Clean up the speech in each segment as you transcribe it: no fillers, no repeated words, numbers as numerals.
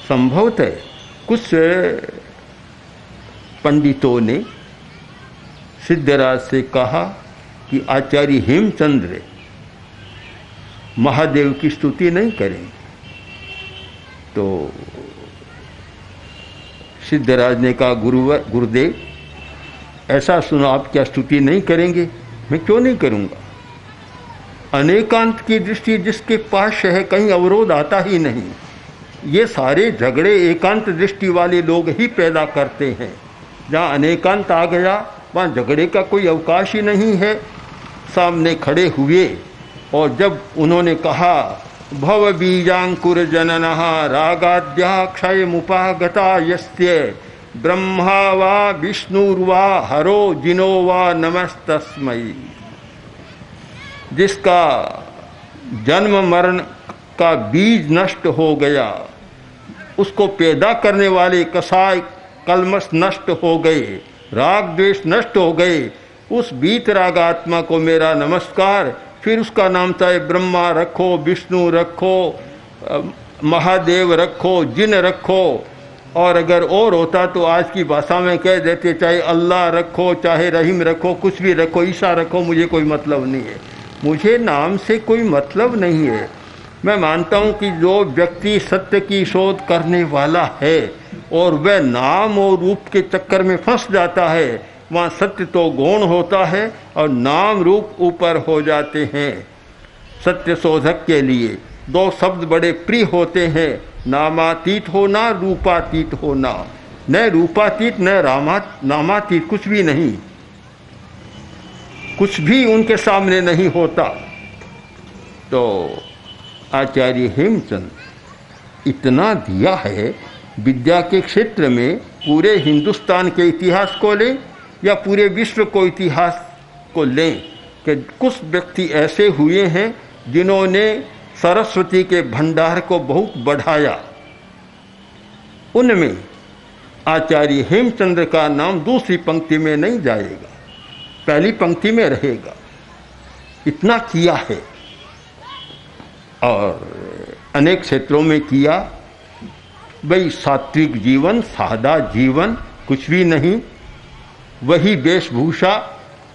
संभवतः कुछ पंडितों ने सिद्धराज से कहा कि आचार्य हेमचंद्र महादेव की स्तुति नहीं करेंगे। तो सिद्धराज ने कहा, गुरुदेव ऐसा सुना, आप क्या स्तुति नहीं करेंगे? मैं क्यों नहीं करूंगा? अनेकांत की दृष्टि जिसके पास है, कहीं अवरोध आता ही नहीं। ये सारे झगड़े एकांत दृष्टि वाले लोग ही पैदा करते हैं। जहाँ अनेकांत आ गया वहाँ झगड़े का कोई अवकाश ही नहीं है। सामने खड़े हुए और जब उन्होंने कहा भव बीजांकुर जननः रागाद्या क्षय मुपागता यस्ते ब्रह्मा वा विष्णुर्वा हरो जिनो वा नमस्तस्मै, जिसका जन्म मरण का बीज नष्ट हो गया, उसको पैदा करने वाले कसाय कलमश नष्ट हो गए, राग द्वेष नष्ट हो गए, उस बीत रागात्मा को मेरा नमस्कार। फिर उसका नाम चाहे ब्रह्मा रखो, विष्णु रखो, महादेव रखो, जिन रखो, और अगर और होता तो आज की भाषा में कह देते चाहे अल्लाह रखो, चाहे रहीम रखो, कुछ भी रखो, ईसा रखो, मुझे कोई मतलब नहीं है। मुझे नाम से कोई मतलब नहीं है। मैं मानता हूँ कि जो व्यक्ति सत्य की शोध करने वाला है और वह नाम और रूप के चक्कर में फंस जाता है, वहाँ सत्य तो गौण होता है और नाम रूप ऊपर हो जाते हैं। सत्य शोधक के लिए दो शब्द बड़े प्रिय होते हैं, नामातीत होना, रूपातीत होना। न रूपातीत न नामातीत, कुछ भी नहीं, कुछ भी उनके सामने नहीं होता। तो आचार्य हेमचंद इतना दिया है विद्या के क्षेत्र में। पूरे हिंदुस्तान के इतिहास को लें या पूरे विश्व को इतिहास को लें कि कुछ व्यक्ति ऐसे हुए हैं जिन्होंने सरस्वती के भंडार को बहुत बढ़ाया। उनमें आचार्य हेमचंद्र का नाम दूसरी पंक्ति में नहीं जाएगा, पहली पंक्ति में रहेगा। इतना किया है और अनेक क्षेत्रों में किया। भाई सात्विक जीवन, सादा जीवन, कुछ भी नहीं, वही वेशभूषा,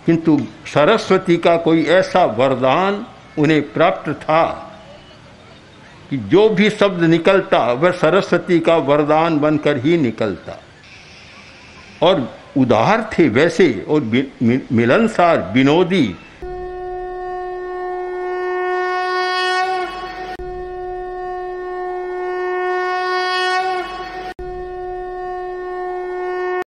किंतु सरस्वती का कोई ऐसा वरदान उन्हें प्राप्त था कि जो भी शब्द निकलता वह सरस्वती का वरदान बनकर ही निकलता। और उदार थे वैसे और मिलनसार, विनोदी,